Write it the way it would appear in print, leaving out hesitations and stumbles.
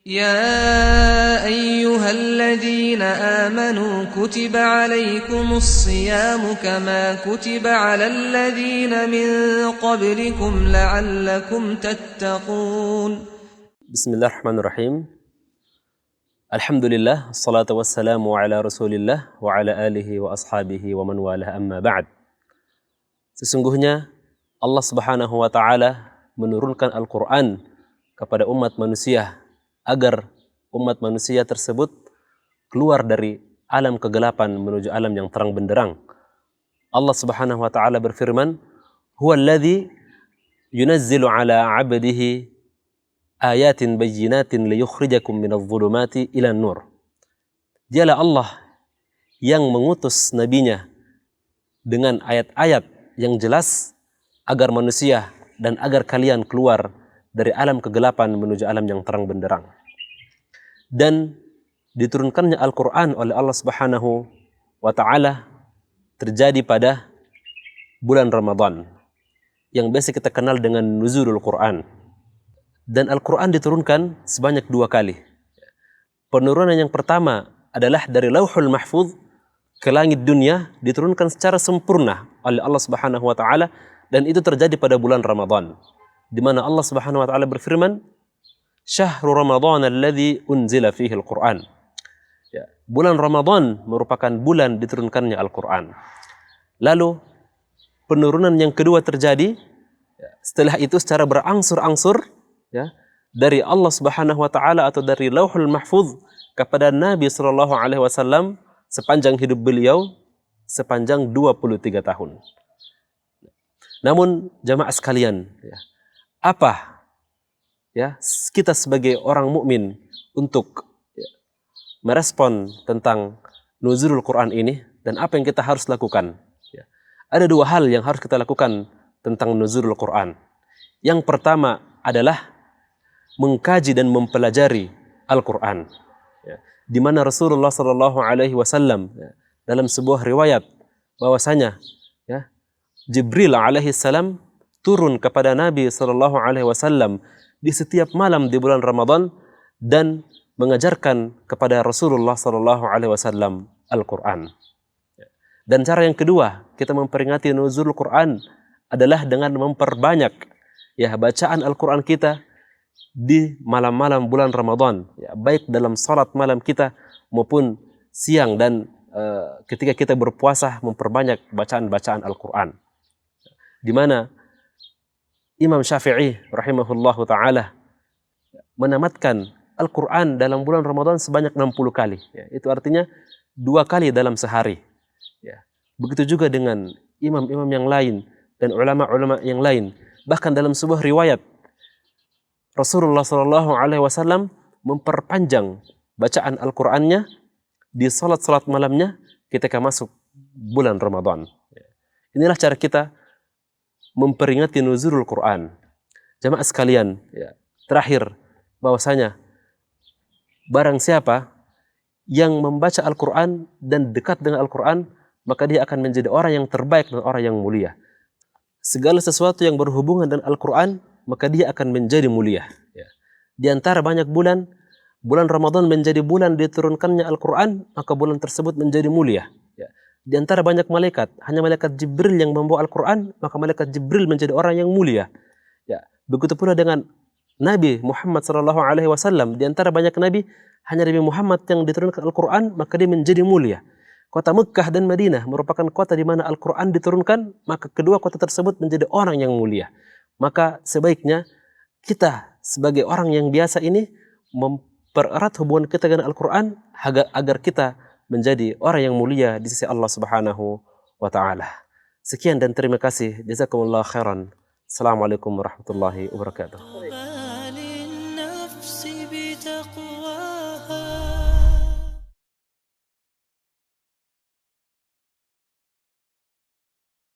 يا أيها الذين آمنوا كتب عليكم الصيام كما كتب على الذين من قبلكم لعلكم تتقون. بسم الله الرحمن الرحيم. الحمد لله الصلاة والسلام على رسول الله وعلى آله وأصحابه ومن والاه أما بعد. Sesungguhnya Allah Subhanahu wa taala menurunkan Al-Qur'an kepada umat manusia agar umat manusia tersebut keluar dari alam kegelapan menuju alam yang terang benderang. Allah Subhanahu wa taala berfirman, "Huwallazi yunazzilu 'ala 'abdihi ayatin bayyinatin liyukhrijakum minadh dhulumati ilan nur." Dialah Allah yang mengutus nabinya dengan ayat-ayat yang jelas agar manusia dan agar kalian keluar dari alam kegelapan menuju alam yang terang benderang. Dan diturunkannya Al-Quran oleh Allah Subhanahu wa ta'ala terjadi pada bulan Ramadan yang biasa kita kenal dengan nuzulul Quran. Dan Al-Quran diturunkan sebanyak 2 kali. Penurunan yang pertama adalah dari Lauhul Mahfuz ke langit dunia, diturunkan secara sempurna oleh Allah Subhanahu wa ta'ala, dan itu terjadi pada bulan Ramadan, di mana Allah Subhanahu wa taala berfirman, "Syahrul Ramadan alladzi unzila fihi al-Qur'an." Ya, bulan Ramadan merupakan bulan diturunkannya Al-Qur'an. Lalu penurunan yang kedua terjadi setelah itu secara berangsur-angsur, ya, dari Allah Subhanahu wa taala atau dari Lauhul Mahfuz kepada Nabi sallallahu alaihi wasallam sepanjang hidup beliau, sepanjang 23 tahun. Namun jamaah sekalian, ya, apa ya kita sebagai orang mukmin untuk merespon tentang nuzulul Quran ini, dan apa yang kita harus lakukan? Ya. Ada 2 hal yang harus kita lakukan tentang nuzulul Quran. Yang pertama adalah mengkaji dan mempelajari Al-Quran. Ya. Di mana Rasulullah Sallallahu Alaihi Wasallam dalam sebuah riwayat bahwasanya, ya, Jibril alaihi salam turun kepada Nabi Sallallahu Alaihi Wasallam di setiap malam di bulan Ramadan dan mengajarkan kepada Rasulullah Sallallahu Alaihi Wasallam Al-Quran. Dan cara yang kedua kita memperingati nuzul Quran adalah dengan memperbanyak, ya, bacaan Al-Quran kita di malam-malam bulan Ramadan, ya, baik dalam salat malam kita maupun siang dan ketika kita berpuasa memperbanyak bacaan-bacaan Al-Quran. Di mana Imam Syafi'i rahimahullahu ta'ala menamatkan Al-Quran dalam bulan Ramadan sebanyak 60 kali. Ya, itu artinya 2 kali dalam sehari. Ya. Begitu juga dengan imam-imam yang lain dan ulama-ulama yang lain. Bahkan dalam sebuah riwayat, Rasulullah SAW memperpanjang bacaan Al-Qurannya di salat-salat malamnya ketika masuk bulan Ramadan. Ya. Inilah cara kita memperingati nuzulul Quran. Jamaah sekalian, ya, terakhir bahwasanya barang siapa yang membaca Al-Quran dan dekat dengan Al-Quran, maka dia akan menjadi orang yang terbaik dan orang yang mulia. Segala sesuatu yang berhubungan dengan Al-Quran, maka dia akan menjadi mulia. Ya. Di antara banyak bulan Ramadan menjadi bulan diturunkannya Al-Quran, maka bulan tersebut menjadi mulia. Ya. Di antara banyak malaikat, hanya malaikat Jibril yang membawa Al-Quran, maka malaikat Jibril menjadi orang yang mulia. Ya, begitu pula dengan Nabi Muhammad SAW. Di antara banyak Nabi, hanya Nabi Muhammad yang diturunkan Al-Quran, maka dia menjadi mulia. Kota Mekkah dan Madinah merupakan kota di mana Al-Quran diturunkan, maka kedua kota tersebut menjadi orang yang mulia. Maka sebaiknya kita sebagai orang yang biasa ini mempererat hubungan kita dengan Al-Quran agar kita menjadi orang yang mulia di sisi Allah Subhanahu wa ta'ala. Sekian dan terima kasih. Jazakumullah khairan. Assalamualaikum warahmatullahi wabarakatuh.